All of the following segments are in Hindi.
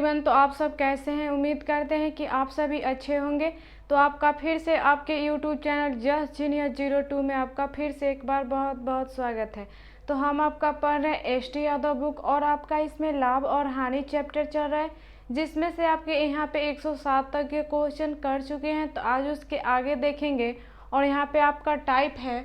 एवरीवन, तो आप सब कैसे हैं? उम्मीद करते हैं कि आप सभी अच्छे होंगे। तो आपका फिर से आपके यूट्यूब चैनल जस्ट जीनियस 02 में आपका फिर से एक बार बहुत बहुत स्वागत है। तो हम आपका पढ़ रहे हैं एस टी यादव बुक और आपका इसमें लाभ और हानि चैप्टर चल रहा है, जिसमें से आपके यहाँ पे 107 तक के क्वेश्चन कर चुके हैं। तो आज उसके आगे देखेंगे। और यहाँ पे आपका टाइप है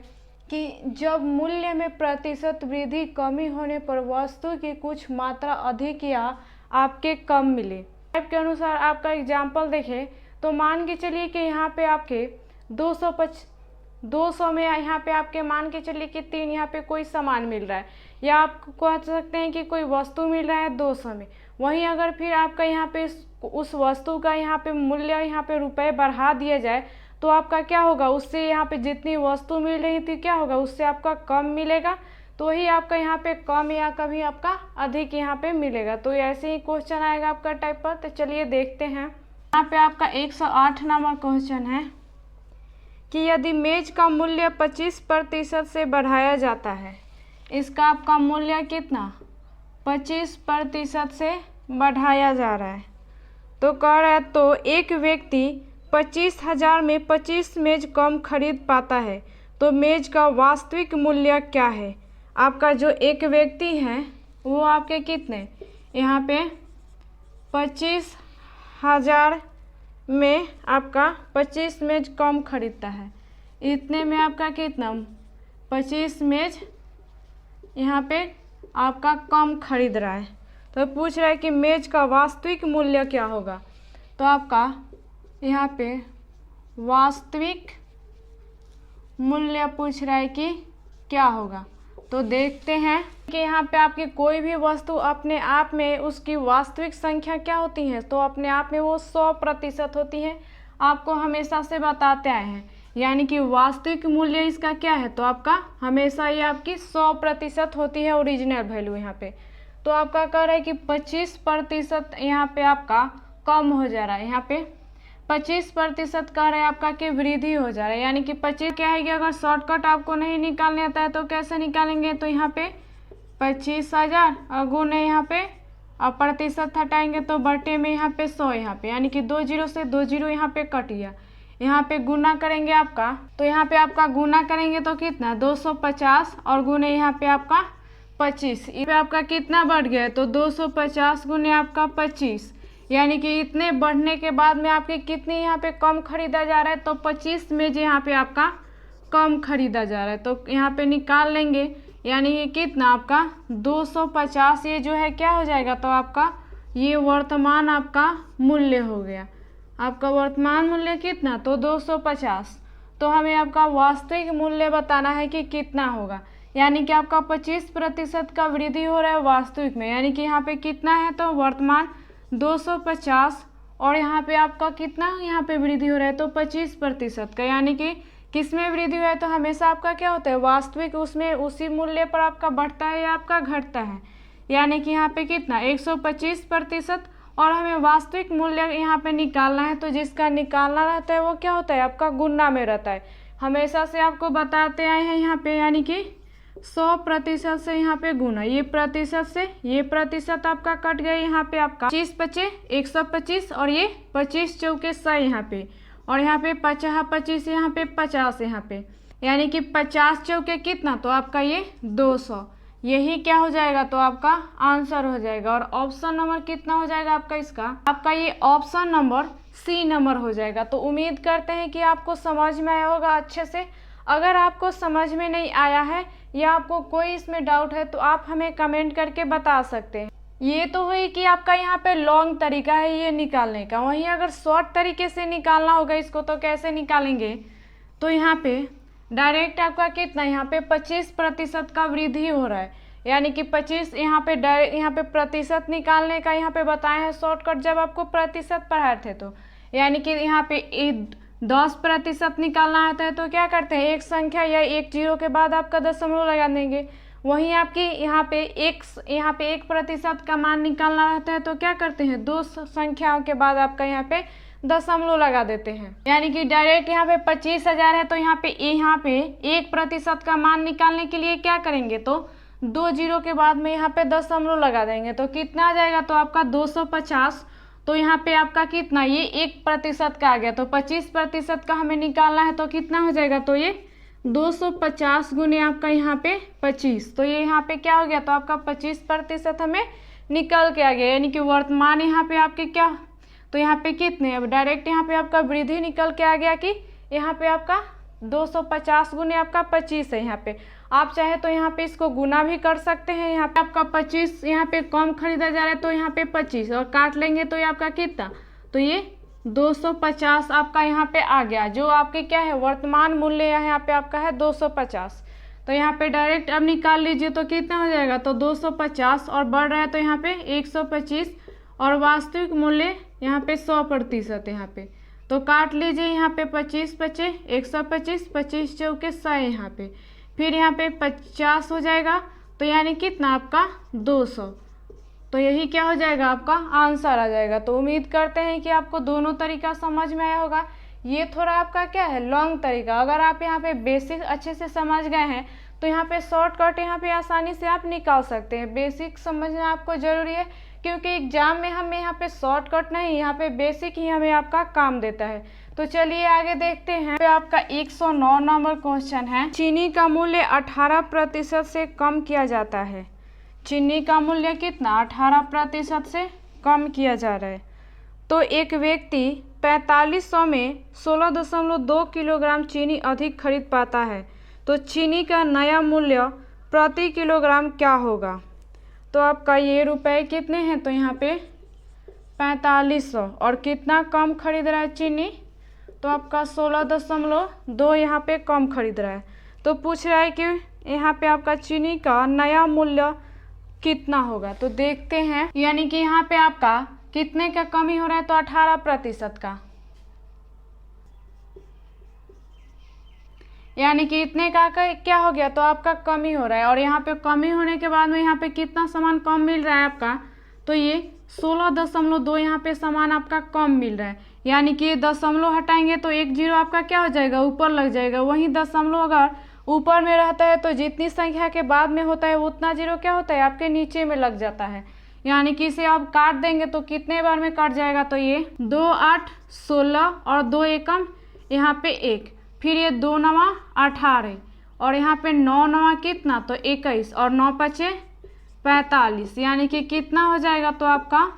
कि जब मूल्य में प्रतिशत वृद्धि कमी होने पर वस्तु की कुछ मात्रा अधिक या आपके कम मिले। टाइप के अनुसार आपका एग्जाम्पल देखें तो मान के चलिए कि यहाँ पे आपके 200 में यहाँ पे आपके मान के चलिए कि 3 यहाँ पे कोई सामान मिल रहा है, या आप कह सकते हैं कि कोई वस्तु मिल रहा है 200 में। वहीं अगर फिर आपका यहाँ पे उस वस्तु का यहाँ पे मूल्य यहाँ पे रुपए बढ़ा दिया जाए तो आपका क्या होगा, उससे यहाँ पे जितनी वस्तु मिल रही थी क्या होगा, उससे आपका कम मिलेगा। तो ही आपका यहाँ पे कम या कभी आपका अधिक यहाँ पे मिलेगा। तो ऐसे ही क्वेश्चन आएगा आपका टाइप पर। तो चलिए देखते हैं। यहाँ पे आपका 108 नंबर क्वेश्चन है कि यदि मेज का मूल्य 25% से बढ़ाया जाता है, इसका आपका मूल्य कितना 25% से बढ़ाया जा रहा है, तो कह रहा है तो एक व्यक्ति 25,000 में 25 मेज कम खरीद पाता है, तो मेज का वास्तविक मूल्य क्या है। आपका जो एक व्यक्ति है वो आपके कितने यहाँ पे 25,000 में आपका 25 मेज कम खरीदता है, इतने में आपका कितना 25 मेज यहाँ पे आपका कम खरीद रहा है। तो पूछ रहा है कि मेज का वास्तविक मूल्य क्या होगा। तो आपका यहाँ पे वास्तविक मूल्य पूछ रहा है कि क्या होगा। तो देखते हैं कि यहाँ पे आपकी कोई भी वस्तु अपने आप में उसकी वास्तविक संख्या क्या होती है, तो अपने आप में वो 100% होती है। आपको हमेशा से बताते आए हैं, यानी कि वास्तविक मूल्य इसका क्या है, तो आपका हमेशा ये आपकी 100% होती है, ओरिजिनल वैल्यू यहाँ पे। तो आपका कह रहा है कि 25% यहाँ पे आपका कम हो जा रहा है। यहाँ पे 25% कह रहे हैं आपका कि वृद्धि हो जा रहा है, यानी कि 25 क्या है कि अगर शॉर्टकट आपको नहीं निकालने आता है तो कैसे निकालेंगे। तो यहाँ पे 25,000 और गुने यहाँ पे और प्रतिशत हटाएंगे तो बटे में यहाँ पे 100 यहाँ पे, यानी कि 2 जीरो से 2 जीरो यहाँ पे कट गया। यहाँ पे गुना करेंगे आपका, तो यहाँ पे आपका गुना करेंगे तो कितना 250 और गुने यहाँ पे आपका 25, इस पे आपका कितना बढ़ गया, तो 250 गुने आपका 25, यानी कि इतने बढ़ने के बाद में आपके कितनी यहाँ पे कम खरीदा जा रहा है, तो 25 मेज यहाँ पे आपका कम खरीदा जा रहा है। तो यहाँ पे निकाल लेंगे, यानी कि कितना आपका 250 ये जो है क्या हो जाएगा, तो आपका ये वर्तमान आपका मूल्य हो गया। आपका वर्तमान मूल्य कितना, तो 250। तो हमें आपका वास्तविक मूल्य बताना है कि कितना होगा, यानी कि आपका 25% का वृद्धि हो रहा है वास्तविक में, यानी कि यहाँ पे कितना है, तो वर्तमान 250 और यहाँ पे आपका कितना यहाँ पे वृद्धि हो रहा है, तो 25% का, यानी कि किस में वृद्धि हुआ है, तो हमेशा आपका क्या होता है वास्तविक उसमें उसी मूल्य पर आपका बढ़ता है या आपका घटता है, यानी कि यहाँ पे कितना 125%। और हमें वास्तविक मूल्य यहाँ पे निकालना है, तो जिसका निकालना रहता है वो क्या होता है आपका गुना में रहता है। हमेशा से आपको बताते आए हैं यहाँ पे, यानी कि 100% से यहाँ पे गुना, ये प्रतिशत से ये प्रतिशत आपका कट गया, यहाँ पे आपका 25 पचे 125 और ये 25 चौके 100 यहाँ पे, और यहाँ पे 50 यहाँ पे 50 यहाँ पे, यानी कि 50 चौके कितना, तो आपका ये 200, यही क्या हो जाएगा, तो आपका आंसर हो जाएगा। और ऑप्शन नंबर कितना हो जाएगा आपका इसका, आपका ये ऑप्शन नंबर सी नंबर हो जाएगा। तो उम्मीद करते हैं कि आपको समझ में आया होगा अच्छे से। अगर आपको समझ में नहीं आया है या आपको कोई इसमें डाउट है तो आप हमें कमेंट करके बता सकते हैं। ये तो हुई कि आपका यहाँ पे लॉन्ग तरीका है ये निकालने का। वहीं अगर शॉर्ट तरीके से निकालना होगा इसको तो कैसे निकालेंगे, तो यहाँ पे डायरेक्ट आपका कितना यहाँ पे 25% का वृद्धि हो रहा है, यानी कि 25 यहाँ पे डायरेक्ट यहाँ पे प्रतिशत निकालने का यहाँ पे बताए हैं शॉर्टकट जब आपको प्रतिशत पढ़ाए थे। तो यानी कि यहाँ पे 10% निकालना आता है तो क्या करते हैं एक संख्या या एक जीरो के बाद आपका दशमलव लगा देंगे। वहीं आपकी यहाँ पे 1% का मान निकालना रहता है तो क्या करते हैं दो संख्याओं के बाद आपका यहाँ पे दशमलव लगा देते हैं। यानी कि डायरेक्ट यहाँ पे 25,000 है तो यहाँ पे 1% का मान निकालने के लिए क्या करेंगे, तो 2 जीरो के बाद में यहाँ पे दशमलव लगा देंगे तो कितना आ जाएगा, तो आपका 250। तो यहाँ पे आपका कितना, ये 1% का आ गया, तो 25% का हमें निकालना है, तो कितना हो जाएगा, तो ये 250 गुने आपका यहाँ पे 25, तो ये यहाँ पे क्या हो गया, तो आपका 25% हमें निकल के आ गया। यानी कि वर्तमान यहाँ पे आपके क्या, तो यहाँ पे कितने, अब डायरेक्ट यहाँ पे आपका वृद्धि निकल के आ गया कि यहाँ पे आपका 250 गुने आपका 25 है। यहाँ पे आप चाहे तो यहाँ पे इसको गुना भी कर सकते हैं। यहाँ पे आपका 25 यहाँ पे कम खरीदा जा रहा है तो यहाँ पे 25 और काट लेंगे तो ये आपका कितना, तो ये 250 आपका यहाँ पे आ गया, जो आपके क्या है वर्तमान मूल्य यहाँ पे आपका है 250। तो यहाँ पे डायरेक्ट अब निकाल लीजिए तो कितना हो जाएगा, तो 250 और बढ़ रहा है तो यहाँ पे 125 और वास्तविक मूल्य यहाँ पे 100% यहाँ पे, तो काट लीजिए यहाँ पे 25 25 125 25 चौके 100 यहाँ पे, फिर यहाँ पे 50 हो जाएगा, तो यानी कितना आपका 200। तो यही क्या हो जाएगा, आपका आंसर आ जाएगा। तो उम्मीद करते हैं कि आपको दोनों तरीका समझ में आया होगा। ये थोड़ा आपका क्या है लॉन्ग तरीका, अगर आप यहाँ पे बेसिक अच्छे से समझ गए हैं तो यहाँ पे शॉर्टकट यहाँ पे आसानी से आप निकाल सकते हैं। बेसिक समझना आपको ज़रूरी है, क्योंकि एग्जाम में हमें यहाँ पे शॉर्टकट नहीं, यहाँ पे बेसिक ही हमें आपका काम देता है। तो चलिए आगे देखते हैं। पे आपका 109 नंबर क्वेश्चन है, चीनी का मूल्य 18% से कम किया जाता है। चीनी का मूल्य कितना, 18% से कम किया जा रहा है। तो एक व्यक्ति 4500 में 16.2 किलोग्राम चीनी अधिक खरीद पाता है, तो चीनी का नया मूल्य प्रति किलोग्राम क्या होगा। तो आपका ये रुपए कितने हैं, तो यहाँ पे 4500 और कितना कम खरीद रहा है चीनी, तो आपका 16.2 यहाँ पे कम खरीद रहा है। तो पूछ रहा है कि यहाँ पे आपका चीनी का नया मूल्य कितना होगा। तो देखते हैं, यानी कि यहाँ पे आपका कितने का कमी हो रहा है, तो 18% का, यानी कि इतने का क्या हो गया, तो आपका कमी हो रहा है। और यहाँ पे कमी होने के बाद में यहाँ पे कितना सामान कम मिल रहा है आपका, तो ये 16.2 यहाँ पे सामान आपका कम मिल रहा है। यानी कि दशमलव हटाएंगे तो 1 जीरो आपका क्या हो जाएगा, ऊपर लग जाएगा। वहीं दशमलव अगर ऊपर में रहता है तो जितनी संख्या के बाद में होता है उतना जीरो क्या होता है आपके नीचे में लग जाता है। यानी कि इसे आप काट देंगे तो कितने बार में कट जाएगा, तो ये 2 8 16 और 2 एकम यहाँ पे 1, फिर ये 2 9 18 और यहाँ पे 9 9 कितना, तो 21 और 9 5 45, यानी कि कितना हो जाएगा, तो आपका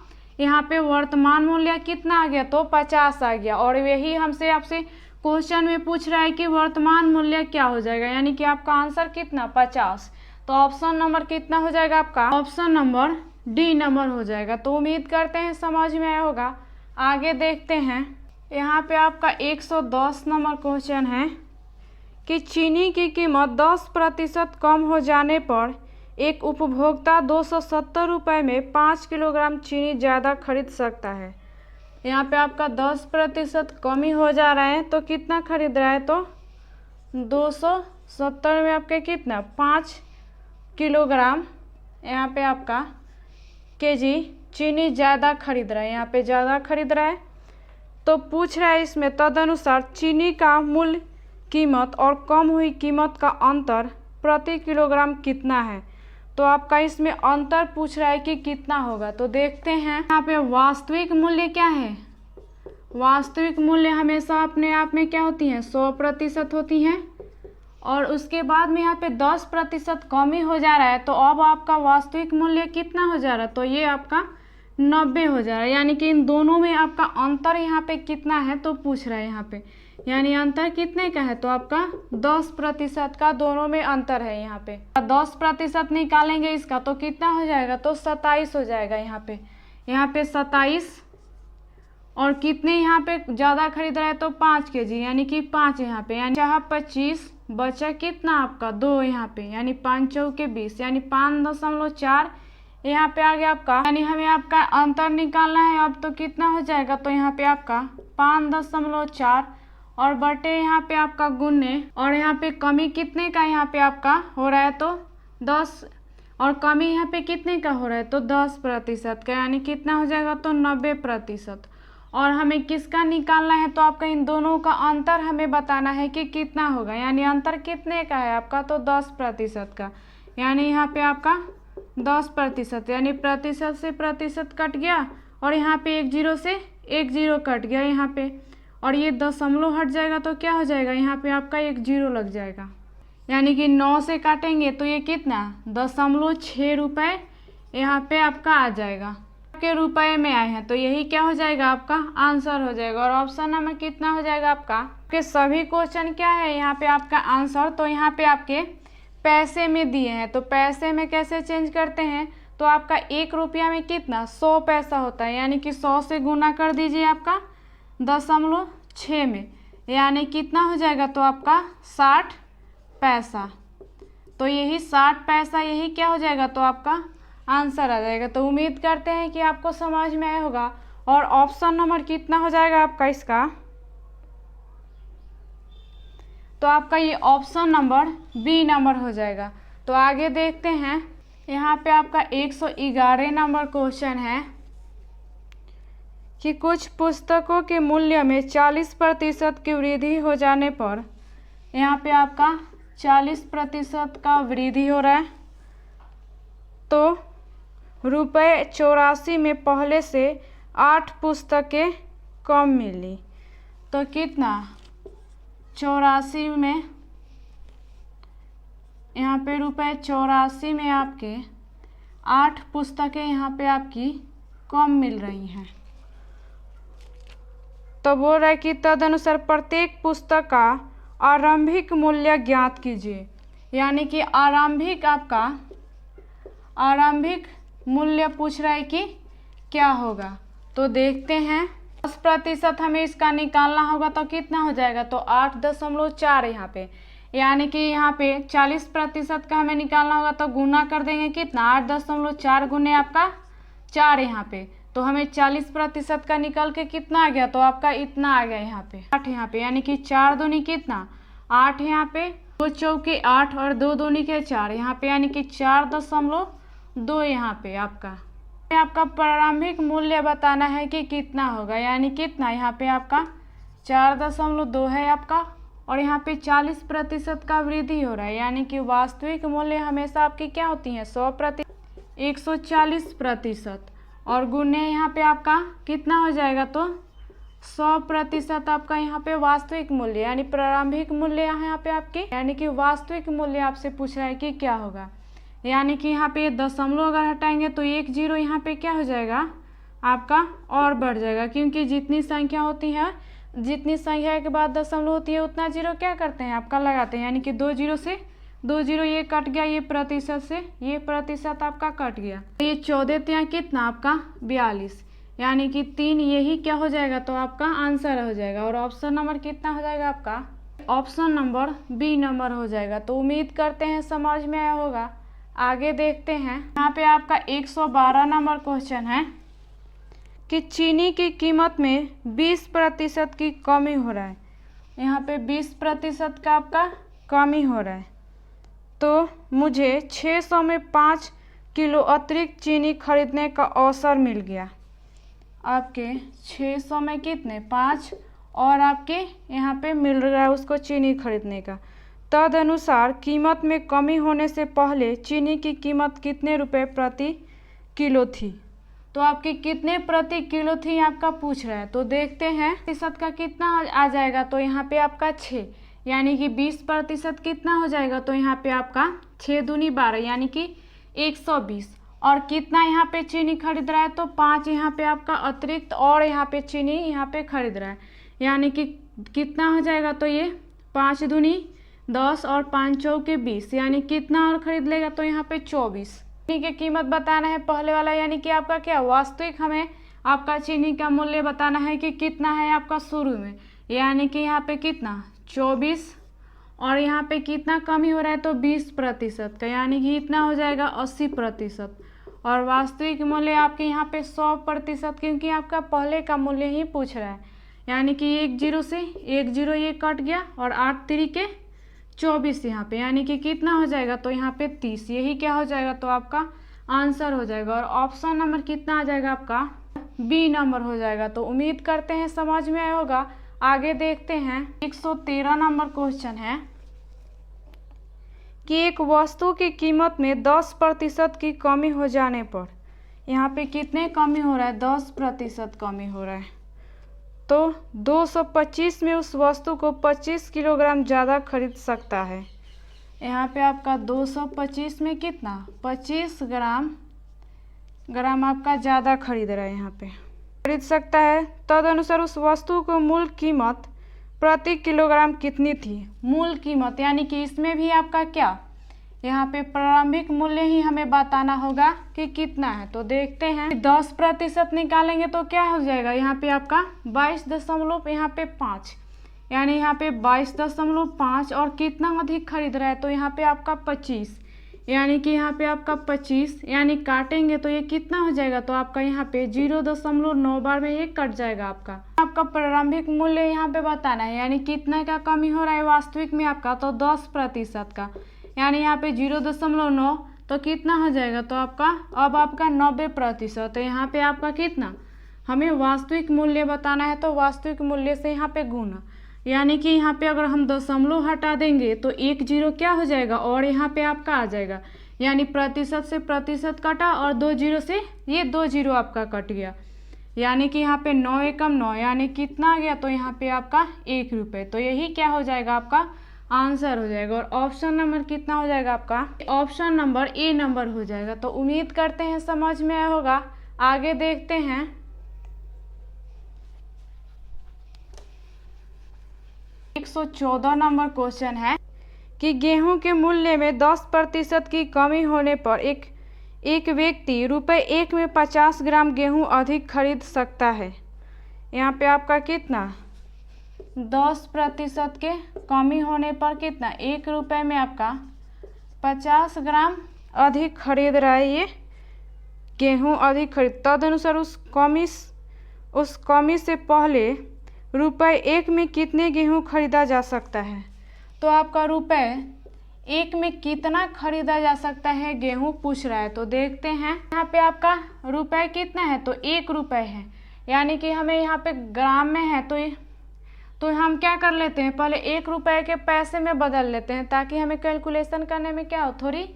यहाँ पे वर्तमान मूल्य कितना आ गया, तो 50 आ गया। और यही हमसे आपसे क्वेश्चन में पूछ रहा है कि वर्तमान मूल्य क्या हो जाएगा, यानी कि आपका आंसर कितना 50। तो ऑप्शन नंबर कितना हो जाएगा आपका, ऑप्शन नंबर डी नंबर हो जाएगा। तो उम्मीद करते हैं समझ में आया होगा। आगे देखते हैं, यहाँ पे आपका 110 नंबर क्वेश्चन है कि चीनी की कीमत 10% कम हो जाने पर एक उपभोक्ता 270 रुपये में 5 किलोग्राम चीनी ज़्यादा खरीद सकता है। यहाँ पे आपका 10% कमी हो जा रहा है, तो कितना खरीद रहा है, तो 270 में आपके कितना 5 किलोग्राम यहाँ पे आपका केजी चीनी ज़्यादा खरीद रहा है, यहाँ पे ज़्यादा खरीद रहा है। तो पूछ रहा है इसमें तदनुसार चीनी का मूल्य कीमत और कम हुई कीमत का अंतर प्रति किलोग्राम कितना है। तो आपका इसमें अंतर पूछ रहा है कि कितना होगा। तो देखते हैं, यहाँ पे वास्तविक मूल्य क्या है, वास्तविक मूल्य हमेशा अपने आप में क्या होती है 100% होती हैं, और उसके बाद में यहाँ पे 10% कमी हो जा रहा है, तो अब आपका वास्तविक मूल्य कितना हो जा रहा है, तो ये आपका 90 हो जा रहा है। यानी कि इन दोनों में आपका अंतर यहाँ पे कितना है, तो पूछ रहा है यहाँ पे, यानी अंतर कितने का है, तो आपका 10% का दोनों में अंतर है। यहाँ पे 10% निकालेंगे इसका तो कितना हो जाएगा, तो 27 हो जाएगा। यहाँ पे 27 और कितने यहाँ पे ज़्यादा खरीद रहा है, तो 5 केजी, यानी कि 5 यहाँ पे, यानी चाहे 25 बचा कितना आपका 2 यहाँ पे, यानी 5 चौके 20, यानी 5.4 यहाँ पे आ गया आपका। यानी हमें आपका अंतर निकालना है अब, तो कितना हो जाएगा, तो यहाँ पे आपका 5.4 और बटे यहाँ पे आपका गुने, और यहाँ पे कमी कितने का यहाँ पे आपका हो रहा है, तो 10, और कमी यहाँ पे कितने का हो रहा है, तो 10% का, यानी कितना हो जाएगा, तो 90%। और हमें किसका निकालना है, तो आपका इन दोनों का अंतर हमें बताना है कि कितना होगा, यानी अंतर कितने का है आपका, तो 10% का। यानी यहाँ पे आपका 10%, यानी प्रतिशत से प्रतिशत कट गया और यहाँ पे 1 जीरो से 1 जीरो कट गया यहाँ पे, और ये दशमलव हट जाएगा तो क्या हो जाएगा, यहाँ पे आपका 1 जीरो लग जाएगा। यानी कि 9 से काटेंगे तो ये कितना 0.6 रुपये यहाँ पे आपका आ जाएगा, आपके रुपए में आए हैं, तो यही क्या हो जाएगा, आपका आंसर हो जाएगा। और ऑप्शन नंबर कितना हो जाएगा आपका, के सभी क्वेश्चन क्या है यहाँ पे आपका आंसर, तो यहाँ पे आपके पैसे में दिए हैं, तो पैसे में कैसे चेंज करते हैं, तो आपका 1 रुपया में कितना 100 पैसा होता है, यानी कि 100 से गुना कर दीजिए आपका 0.6 में, यानी कितना हो जाएगा, तो आपका 60 पैसा। तो यही 60 पैसा यही क्या हो जाएगा, तो आपका आंसर आ जाएगा। तो उम्मीद करते हैं कि आपको समझ में आया होगा। और ऑप्शन नंबर कितना हो जाएगा आपका इसका, तो आपका ये ऑप्शन नंबर बी नंबर हो जाएगा। तो आगे देखते हैं, यहाँ पे आपका 111 नंबर क्वेश्चन है कि कुछ पुस्तकों के मूल्य में 40% की वृद्धि हो जाने पर, यहाँ पे आपका 40% का वृद्धि हो रहा है, तो ₹84 में पहले से 8 पुस्तकें कम मिली, तो कितना 84 में, यहाँ पे ₹84 में आपके 8 पुस्तकें यहाँ पे आपकी कम मिल रही हैं। तो बोल रहा है कि तदनुसार प्रत्येक पुस्तक का आरंभिक मूल्य ज्ञात कीजिए, यानी कि आरंभिक मूल्य पूछ रहा है कि क्या होगा। तो देखते हैं, 10% हमें इसका निकालना होगा तो कितना हो जाएगा, तो 8.4 यहाँ पे, यानी कि यहाँ पे 40% का हमें निकालना होगा तो गुना कर देंगे कितना 8.4 गुने आपका 4 यहाँ पे, तो हमें 40% का निकल के कितना आ गया, तो आपका इतना आ गया यहाँ पे 8 यहाँ पे, यानी कि 4 दूनी कितना 8 यहाँ पे, 2 चौके 8 और 2 दूनी के 4 यहाँ पे, यानी कि 4.2 यहाँ पे आपका प्रारंभिक मूल्य बताना है कि कितना होगा, यानी कितना यहाँ पे आपका 4.2 है आपका, और यहाँ पे 40% का वृद्धि हो रहा है, यानी कि वास्तविक मूल्य हमेशा आपकी क्या होती है 100%, 140%, और गुने यहाँ पे आपका कितना हो जाएगा, तो 100% आपका यहाँ पे वास्तविक मूल्य, यानी प्रारंभिक मूल्य यहाँ पे आपके, यानी कि वास्तविक मूल्य आपसे पूछ रहा है कि क्या होगा, यानी कि यहाँ पे दशमलव अगर हटाएंगे तो 1 जीरो यहाँ पे क्या हो जाएगा आपका और बढ़ जाएगा, क्योंकि जितनी संख्या होती है, जितनी संख्या के बाद दशमलव होती है उतना जीरो क्या करते हैं आपका लगाते हैं, यानी कि 2 जीरो से 2 जीरो ये कट गया, ये प्रतिशत से ये प्रतिशत आपका कट गया, तो ये 14 यहाँ कितना आपका 42, यानी कि 3 यही क्या हो जाएगा, तो आपका आंसर हो जाएगा। और ऑप्शन नंबर कितना हो जाएगा आपका, ऑप्शन नंबर बी नंबर हो जाएगा। तो उम्मीद करते हैं समझ में आया होगा। आगे देखते हैं, यहाँ पे आपका 112 नंबर क्वेश्चन है कि चीनी की कीमत में 20% की कमी हो रहा है, यहाँ पे 20% का आपका कमी हो रहा है, तो मुझे 600 में 5 किलो अतिरिक्त चीनी खरीदने का अवसर मिल गया। आपके 600 में कितने 5 और आपके यहाँ पे मिल रहा है उसको चीनी खरीदने का, तदनुसार कीमत में कमी होने से पहले चीनी की कीमत कितने रुपए प्रति किलो थी, तो आपकी कितने प्रति किलो थी आपका पूछ रहा है। तो देखते हैं प्रतिशत का कितना आ जाएगा, तो यहाँ पे आपका 6, यानी कि 20% कितना हो जाएगा, तो यहाँ पे आपका 6 दूनी 12 यानी कि 120, और कितना यहाँ पे चीनी खरीद रहा है, तो 5 यहाँ पे आपका अतिरिक्त और यहाँ पे चीनी यहाँ पे खरीद रहा है, यानी कि कितना हो जाएगा, तो ये 5 दूनी 10 और 5 चौके 20, यानी कितना और खरीद लेगा, तो यहाँ पे 24। चीनी की कीमत बताना है पहले वाला, यानी कि आपका क्या वास्तविक हमें आपका चीनी का मूल्य बताना है कि कितना है आपका शुरू में, यानी कि यहाँ पे कितना 24, और यहाँ पे कितना कमी हो रहा है, तो 20% का, यानी कि इतना हो जाएगा 80%, और वास्तविक मूल्य आपके यहाँ पे 100%, क्योंकि आपका पहले का मूल्य ही पूछ रहा है, यानी कि 1 जीरो से 1 जीरो ये कट गया, और 8 तिरिके 24 यहाँ पे, यानी कि कितना हो जाएगा, तो यहाँ पे 30, यही क्या हो जाएगा, तो आपका आंसर हो जाएगा। और ऑप्शन नंबर कितना आ जाएगा आपका बी नंबर हो जाएगा। तो उम्मीद करते हैं समझ में आया होगा। आगे देखते हैं 113 नंबर क्वेश्चन है कि एक वस्तु की कीमत में 10% की कमी हो जाने पर, यहाँ पे कितने कमी हो रहा है, 10% कमी हो रहा है, तो 225 में उस वस्तु को 25 किलोग्राम ज़्यादा खरीद सकता है। यहाँ पे आपका 225 में कितना, 25 ग्राम आपका ज़्यादा खरीद रहा है, यहाँ पे खरीद सकता है। तदनुसार उस वस्तु को मूल कीमत प्रति किलोग्राम कितनी थी। मूल कीमत यानी कि इसमें भी आपका क्या, यहाँ पे प्रारंभिक मूल्य ही हमें बताना होगा कि कितना है। तो देखते हैं 10% निकालेंगे तो क्या हो जाएगा, यहाँ पे आपका 22.5, यानी यहाँ पे 22.5 और कितना अधिक खरीद रहा है, तो यहाँ पे आपका 25, यानी कि यहाँ पे आपका 25, यानी काटेंगे तो ये कितना हो जाएगा, तो आपका यहाँ पे 0.9 बार में ये कट जाएगा। आपका प्रारंभिक मूल्य यहाँ पे बताना है, यानी कितना का कमी हो रहा है वास्तविक में आपका, तो 10% का, यानी यहाँ पे 0.9 तो कितना हो जाएगा, तो आपका अब आपका 90%। तो यहाँ पे आपका कितना, हमें वास्तविक मूल्य बताना है, तो वास्तविक मूल्य से यहाँ पे गुना, यानी कि यहाँ पे अगर हम दशमलव हटा देंगे तो 1 जीरो क्या हो जाएगा और यहाँ पे आपका आ जाएगा, यानी प्रतिशत से प्रतिशत कटा और 2 जीरो से ये 2 जीरो आपका कट गया, यानी कि यहाँ पे 9 एकम 9, यानी कितना आ गया, तो यहाँ पे आपका 1 रुपये। तो यही क्या हो जाएगा, आपका आंसर हो जाएगा। और ऑप्शन नंबर कितना हो जाएगा आपका, ऑप्शन नंबर ए नंबर हो जाएगा। तो उम्मीद करते हैं समझ में आया होगा। आगे देखते हैं 114 नंबर क्वेश्चन है कि गेहूं के मूल्य में 10% की कमी होने पर एक व्यक्ति ₹1 में 50 ग्राम गेहूं अधिक खरीद सकता है। यहाँ पे आपका कितना, 10% के कमी होने पर कितना, ₹1 में आपका 50 ग्राम अधिक खरीद रहा है, ये गेहूं अधिक खरीद। तदनुसार उस कमी से पहले ₹1 में कितने गेहूं खरीदा जा सकता है। तो आपका ₹1 में कितना खरीदा जा सकता है गेहूं पूछ रहा है। तो देखते हैं यहाँ पे आपका रुपए कितना है, तो ₹1 है, यानी कि हमें यहाँ पे ग्राम में है, तो हम क्या कर लेते हैं, पहले ₹1 के पैसे में बदल लेते हैं ताकि हमें कैलकुलेशन करने में क्या हो, थोड़ी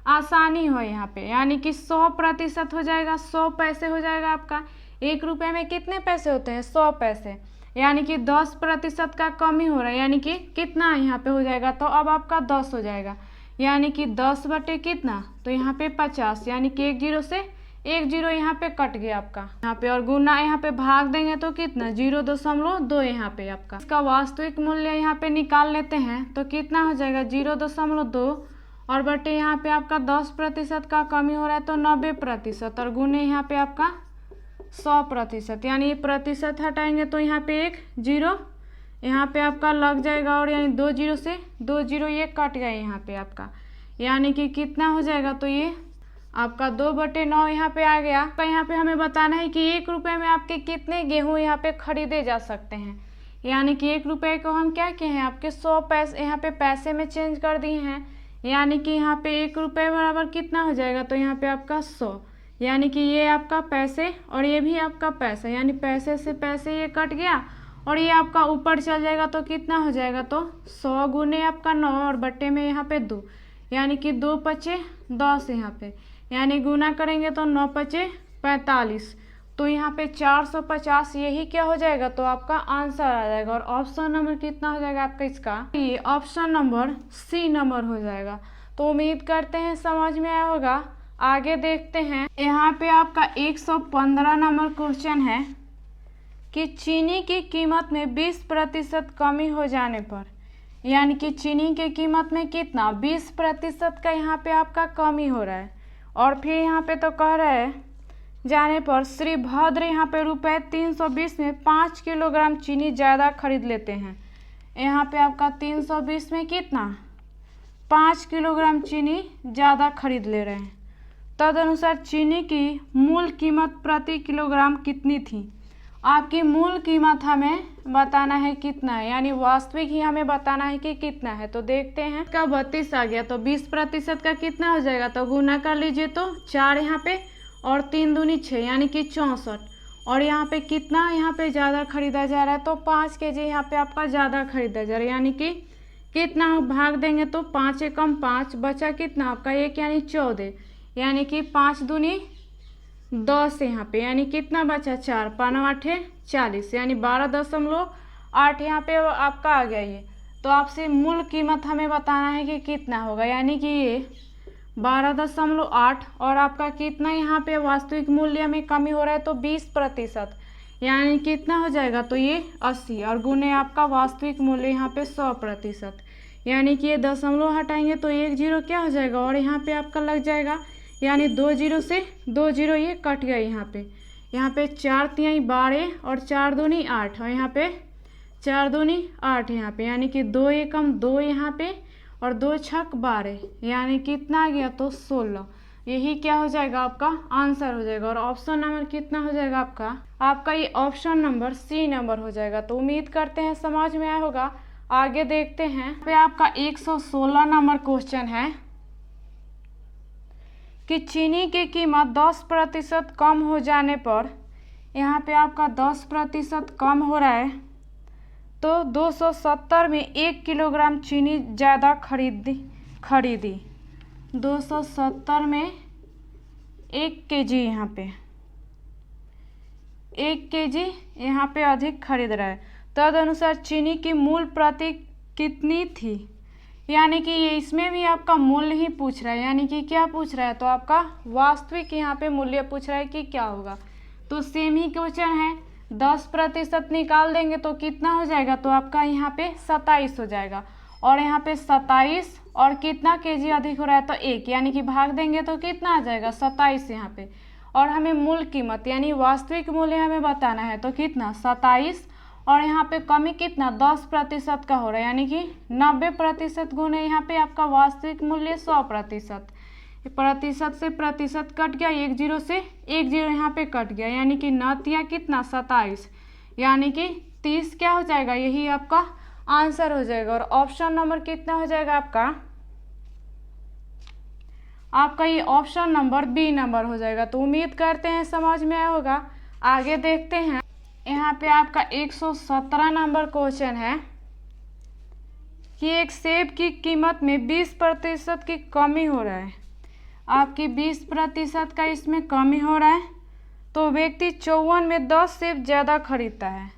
आसानी हो यहाँ पे। यानी कि 100% हो जाएगा, 100 पैसे हो जाएगा आपका। ₹1 में कितने पैसे होते हैं, 100 पैसे, यानी कि 10% का कमी हो रहा है, यानी कि कितना यहाँ पे हो जाएगा, तो अब आपका 10 हो जाएगा, यानी कि 10 बटे कितना, तो यहाँ पे 50, यानी कि 1 जीरो से 1 जीरो यहाँ पे कट गया आपका, यहाँ पे और गुना यहाँ पे भाग देंगे तो कितना, 0.2 यहाँ पे आपका। इसका वास्तविक मूल्य यहाँ पे निकाल लेते हैं तो कितना हो जाएगा, 0.2 और बटे यहाँ पे आपका 10% का कमी हो रहा है तो 90% और गुने यहाँ पे आपका 100%, यानी प्रतिशत हटाएंगे तो यहाँ पे 1 जीरो यहाँ पे आपका लग जाएगा और यानी 2 जीरो से 2 जीरो ये कट गया यहाँ पे आपका, यानी कि कितना हो जाएगा, तो ये आपका 2/9 यहाँ पे आ गया। तो यहाँ पे हमें बताना है कि ₹1 में आपके कितने गेहूं यहाँ पे खरीदे जा सकते हैं, यानी कि ₹1 को हम क्या किए हैं, आपके 100 पैसे यहाँ पे पैसे में चेंज कर दिए हैं, यानी कि यहाँ पे ₹1 बराबर कितना हो जाएगा, तो यहाँ पे आपका 100, यानी कि ये आपका पैसे और ये भी आपका पैसा, यानी पैसे से पैसे ये कट गया और ये आपका ऊपर चल जाएगा तो कितना हो जाएगा, तो 100 गुने आपका 9 और बट्टे में यहाँ पे 2, यानी कि 2 पचे 10 यहाँ पे, यानी गुना करेंगे तो 9 पचे 45, तो यहाँ पे 450 यही क्या हो जाएगा, तो आपका आंसर आ जाएगा। और ऑप्शन नंबर कितना हो जाएगा आपका इसका, ये ऑप्शन नंबर सी नंबर हो जाएगा। तो उम्मीद करते हैं समझ में आया होगा। आगे देखते हैं, यहाँ पे आपका 115 नंबर क्वेश्चन है कि चीनी की कीमत में 20% कमी हो जाने पर, यानी कि चीनी की कीमत में कितना, 20% का यहाँ पे आपका कमी हो रहा है और फिर यहाँ पे तो कह रहा है जाने पर श्री भद्र यहाँ पे ₹320 में 5 किलोग्राम चीनी ज़्यादा खरीद लेते हैं। यहाँ पे आपका 320 में कितना, 5 किलोग्राम चीनी ज़्यादा खरीद ले रहे हैं। तदनुसार चीनी की मूल कीमत प्रति किलोग्राम कितनी थी। आपकी मूल कीमत हमें बताना है कितना है, यानी वास्तविक ही हमें बताना है कि कितना है। तो देखते हैं, इसका 32 आ गया तो 20% का कितना हो जाएगा, तो गुना कर लीजिए तो 4 यहाँ पे और 3 दूनी 6, यानी कि 64, और यहाँ पे कितना यहाँ पे ज़्यादा खरीदा जा रहा है, तो 5 kg यहाँ पे आपका ज़्यादा खरीदा जा रहा है, यानी कि कितना भाग देंगे तो 5 एकम 5 बचा कितना आपका 1 यानी 14, यानी कि 5 दूनी 10 यहाँ पे, यानी कितना बचा 4, 5 8 40, यानी 12.8 यहाँ पे आपका आ गया ये। तो आपसे मूल कीमत हमें बताना है कि कितना होगा, यानी कि ये 12.8 और आपका कितना यहाँ पे वास्तविक मूल्य में कमी हो रहा है तो 20%, यानी कितना हो जाएगा तो ये 80 और गुने आपका वास्तविक मूल्य यहाँ पे 100%, यानी कि ये दशमलव हटाएंगे तो 1 जीरो क्या हो जाएगा और यहाँ पे आपका लग जाएगा, यानी 2 जीरो से 2 जीरो ये कट गया यहाँ पे 4 तिहाई 12 और 4 दूनी 8 और यहाँ पे 4 दूनी 8 यहाँ पे, यानी कि 2 एकम 2 यहाँ पे और 2 छक 12, यानी कितना आ गया तो 16। यही क्या हो जाएगा आपका आंसर हो जाएगा। और ऑप्शन नंबर कितना हो जाएगा आपका ये ऑप्शन नंबर सी नंबर हो जाएगा। तो उम्मीद करते हैं समझ में आया होगा। आगे देखते हैं पे आपका 116 नंबर क्वेश्चन है कि चीनी की कीमत 10% कम हो जाने पर, यहाँ पे आपका 10% कम हो रहा है तो 270 में 1 किलोग्राम चीनी ज़्यादा खरीदी 270 में 1 केजी यहाँ पे 1 केजी यहाँ पे अधिक खरीद रहा है। तदनुसार चीनी की मूल प्रति कितनी थी, यानी कि ये इसमें भी आपका मूल्य ही पूछ रहा है, यानी कि क्या पूछ रहा है तो आपका वास्तविक यहाँ पे मूल्य पूछ रहा है कि क्या होगा। तो सेम ही क्वेश्चन है, 10% निकाल देंगे तो कितना हो जाएगा तो आपका यहाँ पे 27 हो जाएगा और यहाँ पे 27 और कितना केजी अधिक हो रहा है तो 1, यानी कि भाग देंगे तो कितना आ जाएगा 27 यहाँ पे। और हमें मूल कीमत यानी वास्तविक मूल्य हमें बताना है तो कितना 27 और यहाँ पे कमी कितना 10% का हो रहा है, यानी कि 90% गुने यहाँ पे आपका वास्तविक मूल्य 100%। प्रतिशत से प्रतिशत कट गया, 1 जीरो से 1 जीरो यहाँ पे कट गया, यानी कि 9 या कितना 27, यानी कि 30 क्या हो जाएगा, यही आपका आंसर हो जाएगा। और ऑप्शन नंबर कितना हो जाएगा आपका ये ऑप्शन नंबर बी नंबर हो जाएगा। तो उम्मीद करते हैं समझ में आया होगा। आगे देखते हैं, यहाँ पे आपका 117 नंबर क्वेश्चन है कि एक सेब की कीमत में 20% की कमी हो रहा है, आपकी 20% का इसमें कमी हो रहा है तो व्यक्ति 54 में 10 सेब ज़्यादा खरीदता है,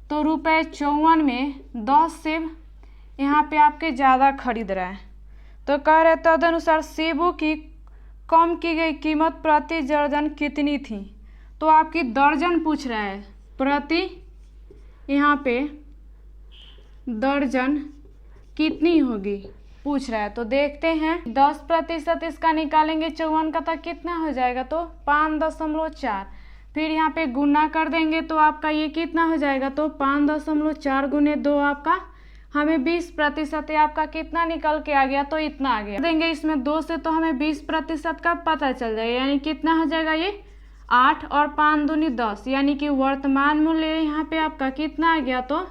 तो रुपये 54 में 10 सेब यहाँ पे आपके ज़्यादा खरीद रहा है। तो कह रहे तदनुसार सेबों की कम की गई कीमत प्रति दर्जन कितनी थी, तो आपकी दर्जन पूछ रहा है, प्रति यहाँ पे दर्जन कितनी होगी पूछ रहा है। तो देखते हैं 10% इसका निकालेंगे 54 का तो कितना हो जाएगा तो 5.4, फिर यहाँ पे गुना कर देंगे तो आपका ये कितना हो जाएगा तो 5.4 गुने 2 आपका हमें 20% आपका कितना निकल के आ गया तो इतना आ गया। देंगे इसमें 2 से तो हमें 20% का पता चल जाएगा, यानी कितना हो जाएगा ये 8 और 5 दूनी 10, यानी कि वर्तमान मूल्य यहाँ पे आपका कितना आ गया तो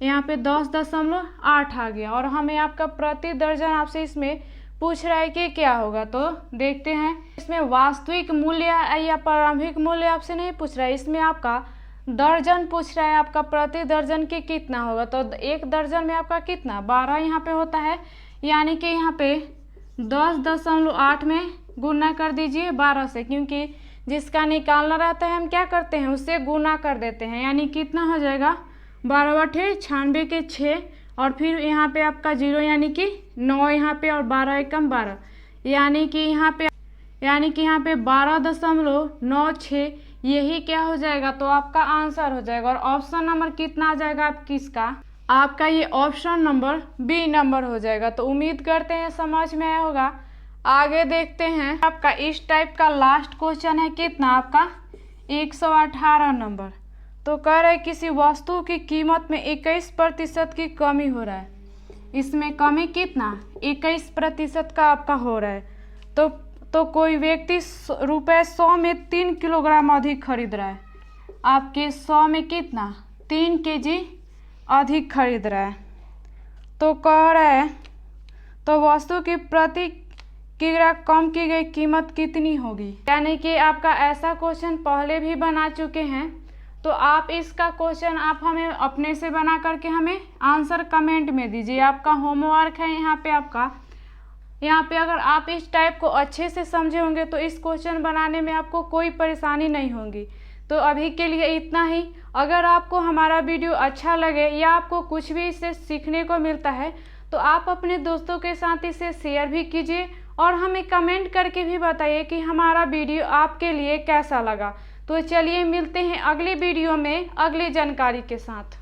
यहाँ पे 10.8 आ गया। और हमें आपका प्रति दर्जन आपसे इसमें पूछ रहा है कि क्या होगा, तो देखते हैं इसमें वास्तविक मूल्य या प्रारंभिक मूल्य आपसे नहीं पूछ रहा है, इसमें आपका दर्जन पूछ रहा है, आपका प्रति दर्जन की कितना होगा। तो 1 दर्जन में आपका कितना 12 यहाँ पे होता है, यानी कि यहाँ पे 10.8 में गुना कर दीजिए 12 से, क्योंकि जिसका निकालना रहता है हम क्या करते हैं उससे गुना कर देते हैं, यानी कितना हो जाएगा 12 96 के 6 और फिर यहाँ पे आपका 0 यानी कि 9 यहाँ पे और 12 एकम 12, यानी कि यहाँ पे 12.96 यही क्या हो जाएगा तो आपका आंसर हो जाएगा। और ऑप्शन नंबर कितना आ जाएगा आपका ये ऑप्शन नंबर बी नंबर हो जाएगा। तो उम्मीद करते हैं समझ में आया होगा। आगे देखते हैं, आपका इस टाइप का लास्ट क्वेश्चन है कितना आपका 118 नंबर। तो कह रहे किसी वस्तु की कीमत में 21% की कमी हो रहा है, इसमें कमी कितना 21% का आपका हो रहा है। तो कोई व्यक्ति रुपये 100 में 3 किलोग्राम अधिक खरीद रहा है, आपके 100 में कितना 3 केजी अधिक खरीद रहा है। तो कह रहा है तो वस्तु की प्रति किलोग्राम कम की गई कीमत कितनी होगी, यानी कि आपका ऐसा क्वेश्चन पहले भी बना चुके हैं। तो आप इसका क्वेश्चन आप हमें अपने से बना करके हमें आंसर कमेंट में दीजिए। आपका होमवर्क है यहाँ पे अगर आप इस टाइप को अच्छे से समझे होंगे तो इस क्वेश्चन बनाने में आपको कोई परेशानी नहीं होगी। तो अभी के लिए इतना ही। अगर आपको हमारा वीडियो अच्छा लगे या आपको कुछ भी इससे सीखने को मिलता है तो आप अपने दोस्तों के साथ इसे शेयर भी कीजिए और हमें कमेंट करके भी बताइए कि हमारा वीडियो आपके लिए कैसा लगा। तो चलिए मिलते हैं अगले वीडियो में अगली जानकारी के साथ।